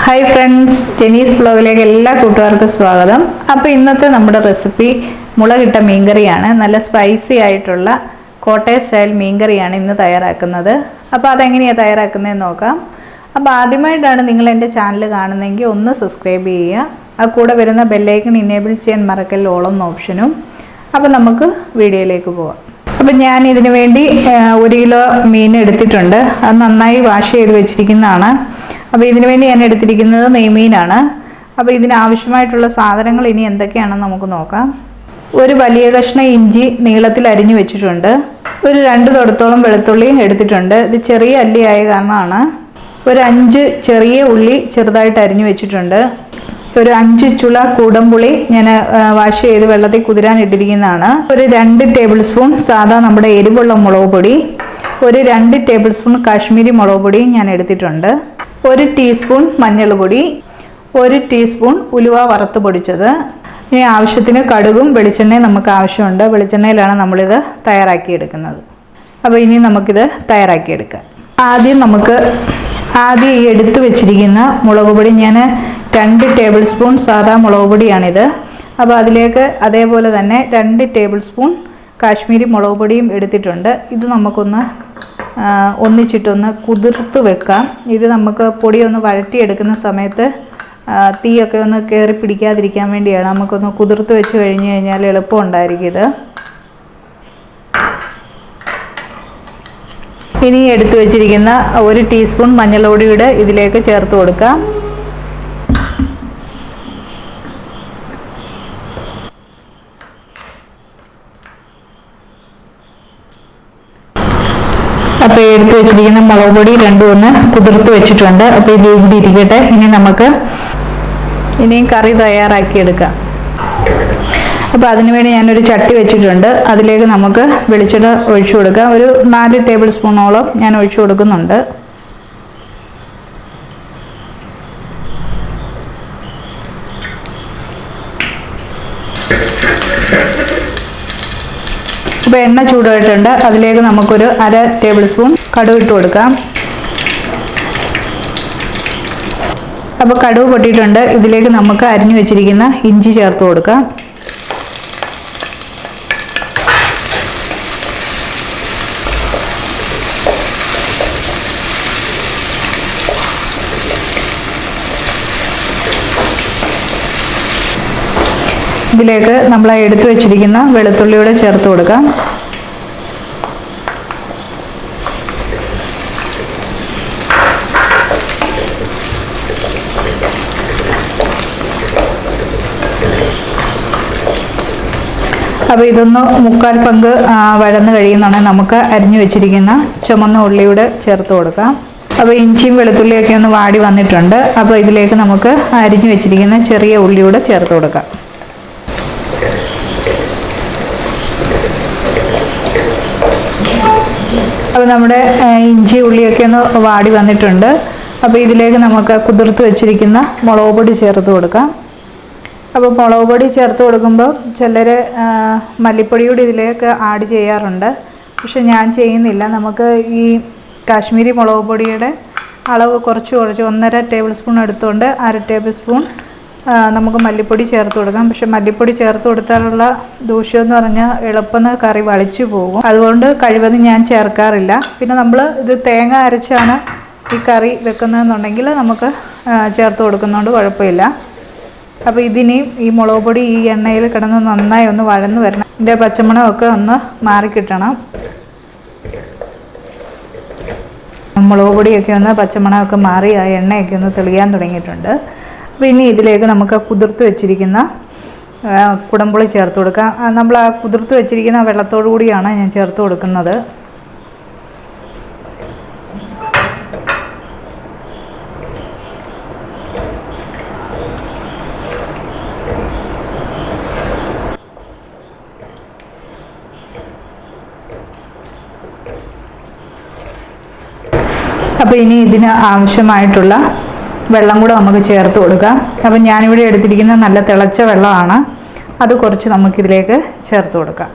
Hi friends, ജെനീസ് ബ്ലോഗിലേക്ക് എല്ലാ കൂട്ടുകാർക്കും സ്വാഗതം. അപ്പോൾ ഇന്നത്തെ നമ്മുടെ റെസിപ്പി മുളകിട്ട മീൻകറിയാണ്. നല്ല സ്പൈസി ആയിട്ടുള്ള കോട്ടയം സ്റ്റൈൽ മീൻകറിയാണ് ഇന്ന് തയ്യാറാക്കുന്നത്. അപ്പോൾ അതെങ്ങനെയാണ് തയ്യാറാക്കുന്നതെന്ന് നോക്കാം. അപ്പോൾ ആദ്യമായിട്ടാണ് നിങ്ങൾ എൻ്റെ ചാനൽ കാണുന്നതെങ്കിൽ ഒന്ന് സബ്സ്ക്രൈബ് ചെയ്യുക. ആ കൂടെ വരുന്ന ബെല്ലൈക്കൺ ഇനേബിൾ ചെയ്യാൻ മറക്കല്ല, ഓൾ എന്ന ഓപ്ഷനും. അപ്പോൾ നമുക്ക് വീഡിയോയിലേക്ക് പോകാം. അപ്പം ഞാൻ ഇതിനു വേണ്ടി 1 കിലോ മീൻ എടുത്തിട്ടുണ്ട്. അത് നന്നായി വാഷ് ചെയ്ത് വെച്ചിരിക്കുന്നതാണ്. അപ്പോൾ ഇതിനു വേണ്ടി ഞാൻ എടുത്തിരിക്കുന്നത് നെയ്മീനാണ്. അപ്പോൾ ഇതിനാവശ്യമായിട്ടുള്ള സാധനങ്ങൾ ഇനി എന്തൊക്കെയാണെന്ന് നമുക്ക് നോക്കാം. ഒരു വലിയ കഷ്ണം ഇഞ്ചി നീളത്തിൽ അരിഞ്ഞു വെച്ചിട്ടുണ്ട്. ഒരു 2 തൊടത്തോളം വെളുത്തുള്ളിയും എടുത്തിട്ടുണ്ട്. ഇത് ചെറിയ അല്ലിയായ കാരണമാണ്. ഒരു 5 ചെറിയ ഉള്ളി ചെറുതായിട്ട് അരിഞ്ഞു വെച്ചിട്ടുണ്ട്. ഒരു 5 ചുള കുടംപുളി ഞാൻ വാഷ് ചെയ്ത് വെള്ളത്തിൽ കുതിരാൻ ഇട്ടിരിക്കുന്നതാണ്. ഒരു 2 ടേബിൾ സ്പൂൺ സാധാ നമ്മുടെ എരിവുള്ള മുളക് പൊടി, ഒരു 2 ടേബിൾ സ്പൂൺ കാശ്മീരി മുളക് പൊടിയും ഞാൻ എടുത്തിട്ടുണ്ട്. 1 ടീസ്പൂൺ മഞ്ഞൾപ്പൊടി, 1 ടീസ്പൂൺ ഉലുവ വറുത്ത് പൊടിച്ചത്. ഇനി ആവശ്യത്തിന് കടുകും വെളിച്ചെണ്ണയും നമുക്ക് ആവശ്യമുണ്ട്. വെളിച്ചെണ്ണയിലാണ് നമ്മളിത് തയ്യാറാക്കിയെടുക്കുന്നത്. അപ്പോൾ ഇനി നമുക്കിത് തയ്യാറാക്കിയെടുക്കാം. ആദ്യം ഈ എടുത്തു വെച്ചിരിക്കുന്ന മുളക് പൊടി ഞാൻ 2 ടേബിൾ സ്പൂൺ സാധാ മുളക് പൊടിയാണിത്. അപ്പോൾ അതിലേക്ക് അതേപോലെ തന്നെ 2 ടേബിൾ സ്പൂൺ കാശ്മീരി മുളക് പൊടിയും എടുത്തിട്ടുണ്ട്. ഇത് നമുക്കൊന്ന് ഒന്നിച്ചിട്ടൊന്ന് കുതിർത്ത് വെക്കാം. ഇത് നമുക്ക് പൊടിയൊന്ന് വഴറ്റിയെടുക്കുന്ന സമയത്ത് തീയൊക്കെ ഒന്ന് കയറി പിടിക്കാതിരിക്കാൻ വേണ്ടിയാണ്. നമുക്കൊന്ന് കുതിർത്ത് വെച്ച് കഴിഞ്ഞ് കഴിഞ്ഞാൽ എളുപ്പം ഉണ്ടായിരിക്കും ഇത്. ഇനി എടുത്തു വെച്ചിരിക്കുന്ന 1 ടീസ്പൂൺ മഞ്ഞൾപ്പൊടിയുടെ ഇതിലേക്ക് ചേർത്ത് കൊടുക്കാം. അപ്പോൾ എടുത്തു വെച്ചിരിക്കുന്ന മുളക് പൊടി രണ്ടും ഒന്ന് കുതിർത്ത് വെച്ചിട്ടുണ്ട്. അപ്പോൾ ഇത് ഇവിടെ ഇരിക്കട്ടെ. ഇനിയും കറി തയ്യാറാക്കിയെടുക്കാം. അപ്പോൾ അതിനുവേണ്ടി ഞാനൊരു ചട്ടി വെച്ചിട്ടുണ്ട്. അതിലേക്ക് നമുക്ക് വെളിച്ചെണ്ണ ഒഴിച്ചു കൊടുക്കാം. ഒരു 4 ടേബിൾ സ്പൂണോളം ഞാൻ ഒഴിച്ചു കൊടുക്കുന്നുണ്ട്. ഇപ്പോൾ എണ്ണ ചൂടായിട്ടുണ്ട്. അതിലേക്ക് നമുക്കൊരു 1/2 ടേബിൾ സ്പൂൺ കടുക് ഇട്ട് കൊടുക്കാം. അപ്പോൾ കടുക് പൊട്ടിയിട്ടുണ്ട്. ഇതിലേക്ക് നമുക്ക് അരിഞ്ഞു വെച്ചിരിക്കുന്ന ഇഞ്ചി ചേർത്ത് കൊടുക്കാം. ഇതിലേക്ക് നമ്മൾ എടുത്തു വെച്ചിരിക്കുന്ന വെളുത്തുള്ളിയുടെ ചേർത്ത് കൊടുക്കാം. അപ്പോൾ ഇതൊന്ന് 1/4 പങ്ക് വഴന്ന് കഴിയുന്നുണ്ടെങ്കിൽ നമുക്ക് അരിഞ്ഞു വെച്ചിരിക്കുന്ന ചുമന്ന ഉള്ളിയുടെ ചേർത്ത് കൊടുക്കാം. അപ്പോൾ ഇഞ്ചിയും വെളുത്തുള്ളിയൊക്കെ ഒന്ന് വാടി വന്നിട്ടുണ്ട്. അപ്പോൾ ഇതിലേക്ക് നമുക്ക് അരിഞ്ഞു വെച്ചിരിക്കുന്ന ചെറിയ ഉള്ളിയുടെ ചേർത്ത് കൊടുക്കാം. അപ്പോൾ നമ്മുടെ ഇഞ്ചി ഉള്ളിയൊക്കെ ഒന്ന് വാടി വന്നിട്ടുണ്ട്. അപ്പോൾ ഇതിലേക്ക് നമുക്ക് കുതിർത്ത് വെച്ചിരിക്കുന്ന മുളക് പൊടി ചേർത്ത് കൊടുക്കാം. അപ്പോൾ മുളക് പൊടി ചേർത്ത് കൊടുക്കുമ്പോൾ ചിലർ മല്ലിപ്പൊടിയോട് ഇതിലേക്ക് ആഡ് ചെയ്യാറുണ്ട്. പക്ഷെ ഞാൻ ചെയ്യുന്നില്ല. നമുക്ക് ഈ കാശ്മീരി മുളക് പൊടിയുടെ അളവ് കുറച്ച് 1.5 ടേബിൾ സ്പൂൺ എടുത്തുകൊണ്ട് 1/2 ടേബിൾ സ്പൂൺ നമുക്ക് മല്ലിപ്പൊടി ചേർത്ത് കൊടുക്കാം. പക്ഷെ മല്ലിപ്പൊടി ചേർത്ത് കൊടുത്താലുള്ള ദൂഷ്യം എന്ന് പറഞ്ഞാൽ എളുപ്പം കറി വളിച്ചു പോകും. അതുകൊണ്ട് കഴിവതും ഞാൻ ചേർക്കാറില്ല. പിന്നെ നമ്മൾ ഇത് തേങ്ങ അരച്ചാണ് ഈ കറി വെക്കുന്നതെന്നുണ്ടെങ്കിൽ നമുക്ക് ചേർത്ത് കൊടുക്കുന്നതുകൊണ്ട് കുഴപ്പമില്ല. അപ്പോൾ ഇതിനെയും ഈ മുളക് പൊടി ഈ എണ്ണയിൽ കിടന്ന് നന്നായി ഒന്ന് വഴന്ന് വരണം. ഇതിൻ്റെ പച്ചമണമൊക്കെ ഒന്ന് മാറിക്കിട്ടണം. മുളക് പൊടിയൊക്കെ ഒന്ന് പച്ചമണമൊക്കെ മാറി ആ എണ്ണയൊക്കെ ഒന്ന് തെളിയാൻ തുടങ്ങിയിട്ടുണ്ട്. അപ്പോൾ ഇനി ഇതിലേക്ക് നമുക്ക് കുതിർത്ത് വെച്ചിരിക്കുന്ന കുടംപുളി ചേർത്ത് കൊടുക്കാം. നമ്മൾ ആ കുതിർത്ത് വെച്ചിരിക്കുന്ന വെള്ളത്തോടു കൂടിയാണ് ഞാൻ ചേർത്ത് കൊടുക്കുന്നത്. അപ്പോൾ ഇനി ഇതിന് ആവശ്യമായിട്ടുള്ള വെള്ളം കൂടെ നമുക്ക് ചേർത്ത് കൊടുക്കാം. അപ്പം ഞാനിവിടെ എടുത്തിരിക്കുന്ന നല്ല തിളച്ച വെള്ളമാണ്. അത് കുറച്ച് നമുക്കിതിലേക്ക് ചേർത്ത് കൊടുക്കാം.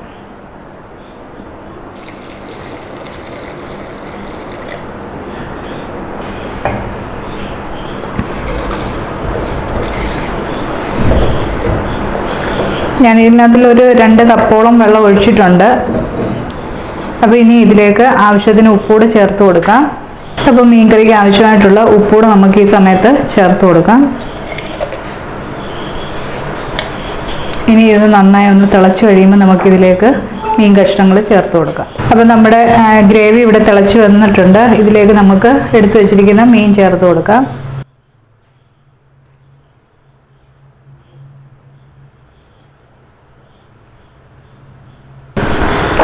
ഞാൻ ഇതിനകത്തിലൊരു 2 കപ്പോളം വെള്ളം ഒഴിച്ചിട്ടുണ്ട്. അപ്പോൾ ഇനി ഇതിലേക്ക് ആവശ്യത്തിന് ഉപ്പൂടെ ചേർത്ത് കൊടുക്കാം. അപ്പോൾ മീൻകറിക്ക് ആവശ്യമായിട്ടുള്ള ഉപ്പൂടെ നമുക്ക് ഈ സമയത്ത് ചേർത്ത് കൊടുക്കാം. ഇനി ഇത് നന്നായി ഒന്ന് തിളച്ച് കഴിയുമ്പോൾ നമുക്കിതിലേക്ക് മീൻ കഷ്ണങ്ങൾ ചേർത്ത് കൊടുക്കാം. അപ്പോൾ നമ്മുടെ ഗ്രേവി ഇവിടെ തിളച്ച് വന്നിട്ടുണ്ട്. ഇതിലേക്ക് നമുക്ക് എടുത്തു വെച്ചിരിക്കുന്ന മീൻ ചേർത്ത് കൊടുക്കാം.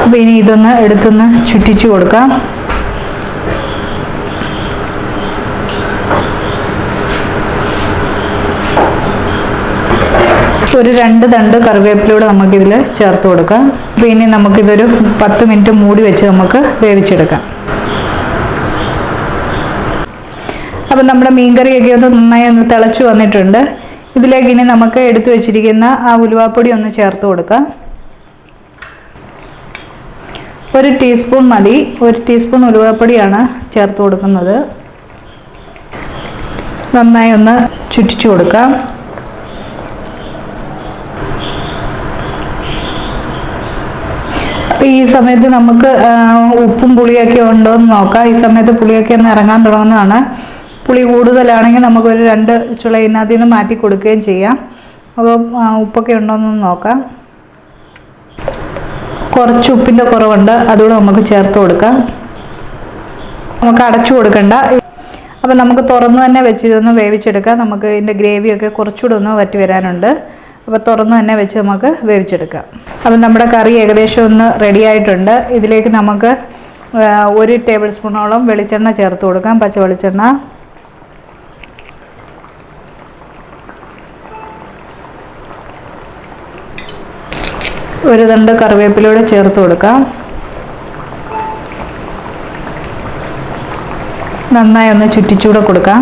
അപ്പോൾ ഇനി ഇതൊന്ന് എടുത്തൊന്ന് ചുറ്റിച്ചു കൊടുക്കാം. ഒരു 2 തണ്ട് കറിവേപ്പിലൂടെ നമുക്കിതിൽ ചേർത്ത് കൊടുക്കാം. അപ്പോൾ ഇനി നമുക്കിതൊരു 10 മിനിറ്റ് മൂടി വെച്ച് നമുക്ക് വേവിച്ചെടുക്കാം. അപ്പോൾ നമ്മുടെ മീൻകറിയൊക്കെ ഒന്ന് നന്നായി ഒന്ന് തിളച്ച് വന്നിട്ടുണ്ട്. ഇതിലേക്ക് ഇനി നമുക്ക് എടുത്തു വെച്ചിരിക്കുന്ന ആ ഉലുവാപ്പൊടി ഒന്ന് ചേർത്ത് കൊടുക്കാം. 1 ടീസ്പൂൺ മതി. 1 ടീസ്പൂൺ ഉലുവാപ്പൊടിയാണ് ചേർത്ത് കൊടുക്കുന്നത്. നന്നായി ഒന്ന് ചുറ്റിച്ചു കൊടുക്കാം. അപ്പോൾ ഈ സമയത്ത് നമുക്ക് ഉപ്പും പുളിയൊക്കെ ഉണ്ടോ എന്ന് നോക്കാം. ഈ സമയത്ത് പുളിയൊക്കെ ഒന്ന് ഇറങ്ങാൻ തുടങ്ങുന്നതാണ്. പുളി കൂടുതലാണെങ്കിൽ നമുക്കൊരു 2 ചുള ഇതിനകത്ത് നിന്ന് മാറ്റി കൊടുക്കുകയും ചെയ്യാം. അപ്പോൾ ഉപ്പൊക്കെ ഉണ്ടോ എന്നൊന്ന് നോക്കാം. കുറച്ച് ഉപ്പിൻ്റെ കുറവുണ്ട്, അതുകൂടെ നമുക്ക് ചേർത്ത് കൊടുക്കാം. നമുക്ക് അടച്ചു കൊടുക്കണ്ട. അപ്പോൾ നമുക്ക് തുറന്ന് തന്നെ വെച്ച് ഇതൊന്ന് വേവിച്ചെടുക്കാം. നമുക്ക് ഇതിൻ്റെ ഗ്രേവിയൊക്കെ കുറച്ചുകൂടെ ഒന്ന് വറ്റി വരാനുണ്ട്. അപ്പോൾ തുറന്ന് തന്നെ വെച്ച് നമുക്ക് വേവിച്ചെടുക്കാം. അപ്പോൾ നമ്മുടെ കറി ഏകദേശം ഒന്ന് റെഡി ആയിട്ടുണ്ട്. ഇതിലേക്ക് നമുക്ക് 1 ടേബിൾ സ്പൂണോളം വെളിച്ചെണ്ണ ചേർത്ത് കൊടുക്കാം. പച്ച വെളിച്ചെണ്ണ. ഒരു തണ്ട് കറിവേപ്പിലൂടെ ചേർത്ത് കൊടുക്കാം. നന്നായി ഒന്ന് ചുറ്റിച്ചൂടെ കൊടുക്കാം.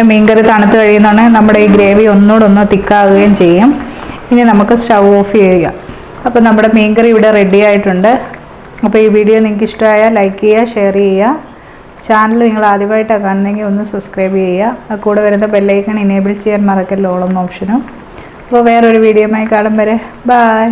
മീൻകറി തണുത്ത് കഴിയുന്നതാണ് നമ്മുടെ ഈ ഗ്രേവി ഒന്നുകൂടെ ഒന്ന് തിക്കാവുകയും ചെയ്യും. ഇനി നമുക്ക് സ്റ്റൗ ഓഫ് ചെയ്യുക. അപ്പോൾ നമ്മുടെ മീൻകറി ഇവിടെ റെഡി ആയിട്ടുണ്ട്. അപ്പോൾ ഈ വീഡിയോ നിങ്ങൾക്ക് ഇഷ്ടമായാൽ ലൈക്ക് ചെയ്യുക, ഷെയർ ചെയ്യുക. ചാനൽ നിങ്ങൾ ആദ്യമായിട്ടാണ് കാണുന്നതെങ്കിൽ ഒന്ന് സബ്സ്ക്രൈബ് ചെയ്യുക. കൂടെ വരുന്ന ബെല്ലൈക്കൺ എനേബിൾ ചെയ്യാൻ മറക്കല്ലോ, ഓൾ എന്ന ഓപ്ഷനും. അപ്പോൾ വേറൊരു വീഡിയോയുമായി കാണും വരെ ബൈ.